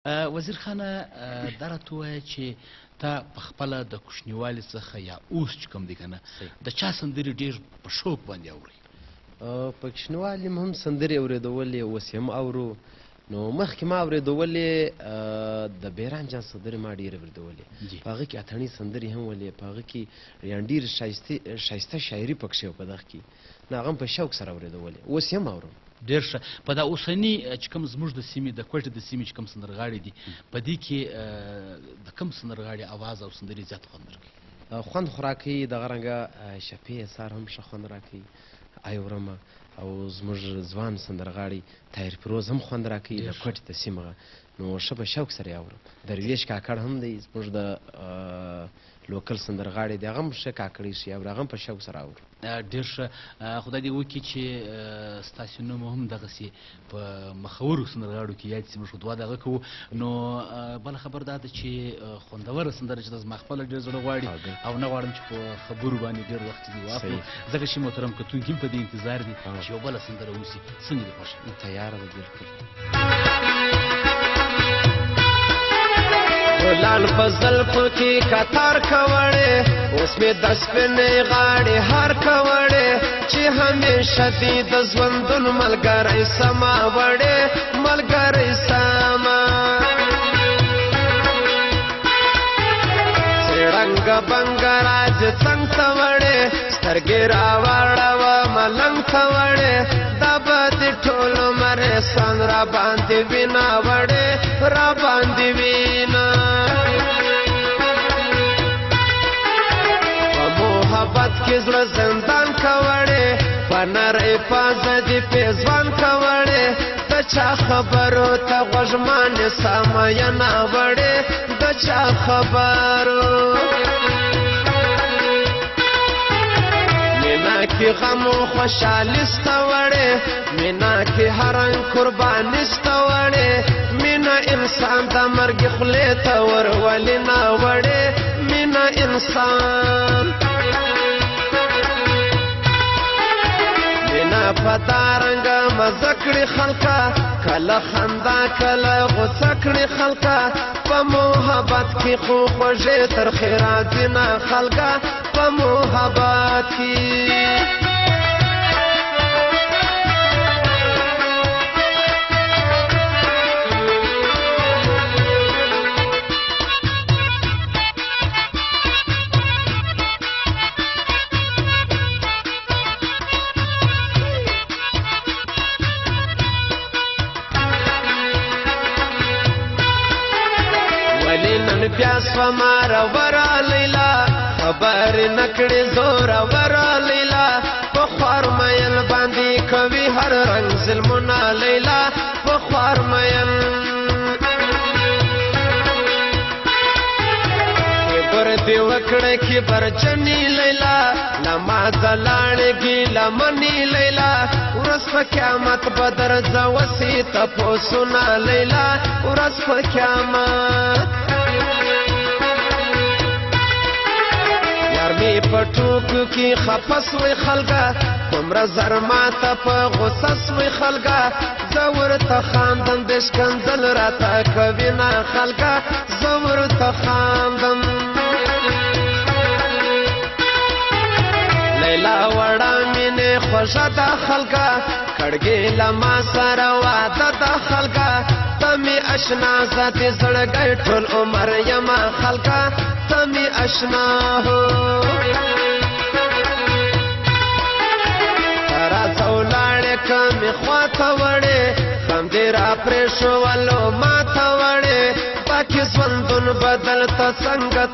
وزیر خانه دا راته ووایه چې تا په خپله د کوچنیوالي څخه یا اوس چې کوم دی که نه د چا سندرې ډېر په شوق باندې اورئ؟ په کوچنیوالي م هم سندرې اورېدولې، اوس یې هم اورو. نو مخکې ما اورېدولې د بیران جان سندرې ما ډېرې اورېدولې، په هغه کې اتڼي سندرې هم ولې، په هغه کې یعنې ډېرې ښایسته شاعري پکښې وه په دغه کې، نو هغه هم په شوق سره اورېدولې، اوس یې هم اورم. ډېر ښه. په دا اوسني چې کوم زموږ د سیمې د کوټې د سیمې چې کوم سندرغاړي دي په دې کې د کوم سندرغاړي اواز او سندرې زیات خوند راکوي؟ خوند خو راکوي دغه رنګه شفیع اثار هم ښه خوند راکوي اورمه، او زموږ ځوان سندرغاړي طاهر فیروز هم خوند راکوي د کوټې د سیمه، نو ښه په شوق سره یې اورم. درویش کاکړ هم دی زموږ د لوکل سندرغاړي دی، هغه هم ښه کاکړي شي او هغه هم په شوق سره اورم. ډېر ښه. خدای دې وکړي چې ستاسو نوم هم دغسې په مخورو سندرغاړو کې یاد شي، موږ خو دعا دغه کوو. نو بله خبر دا ده چې خوندوره سندره چې ده زما خپله ډېر زړه غواړي او نه غواړم چې په خبرو باندې ډېر وخت دې واخلو، ځکه چې محترم کتونکي هم په دې انتظار دي چې یو بله سندره وسي. څنګه دې خوښه؟ تیاره ده بلکل. ګلان په زلفو کې کتار کوړې، اوس مې د سپینې غاړې هار کوړې، چې همیشه دې د ژوندون ملګری سما وړې، ملګری سما. څېړنګ بنګ راج څنګ ته وړې، سترګې راواړوه ملنګ ته وړې، دا به دې ټول عمر احسان را باندې وینا وړې، را باندې وینا. محبت کې زړه زندان کوړې، په نرۍ پازه دې پېزوان کوړې، د چا خبرو ته غوږ مه نیسه مینه وړې، د چا خبرو. مینا کې غم و خوشحالي سته وړې، مینا کې هر رنګ قرباني سته وړې، مینا انسان د مرګ خولې ته ورولې نه وړې، مینا انسان. په دارنګه مزه کړي خلکه، کله خندا کله غوسه کړي خلکه، په محبت کې خو خوږې ترخې راځي نه خلکه، په محبت کې. بیا سوما رورا لیلا، خبر نکړې زورا ورا لیلا، په خوار مین باندې کوي هر رنګ ظلمونه لیلا، په خوار مین. کبر دې وکړې کبر جنې لیلا، لما ځلاړېږي لمنې لیلا، ورځ په قیامت به درځه وسې تپوسونه لیلا، ورځ په قیامت. می په ټوکو کې خفه سوی خلکه، دومره زر ماته په غوسه سوی خلکه، زه ورته خاندم د ښکنځل راته کوي نه خلکه، زه ورته خاندم. لیلا وړه مینې خوږه ده خلکه، کړګې له ما سره واده ده خلکه، ته مې اشنا ذاتې زړګی ټول عمر یمه خلکه، ته مې اشنا هو. راځه ولاړې که مې خواته وړې، غم دې را پرېښولو ماته وړې، پاکې ژوندون بدل ته څنګه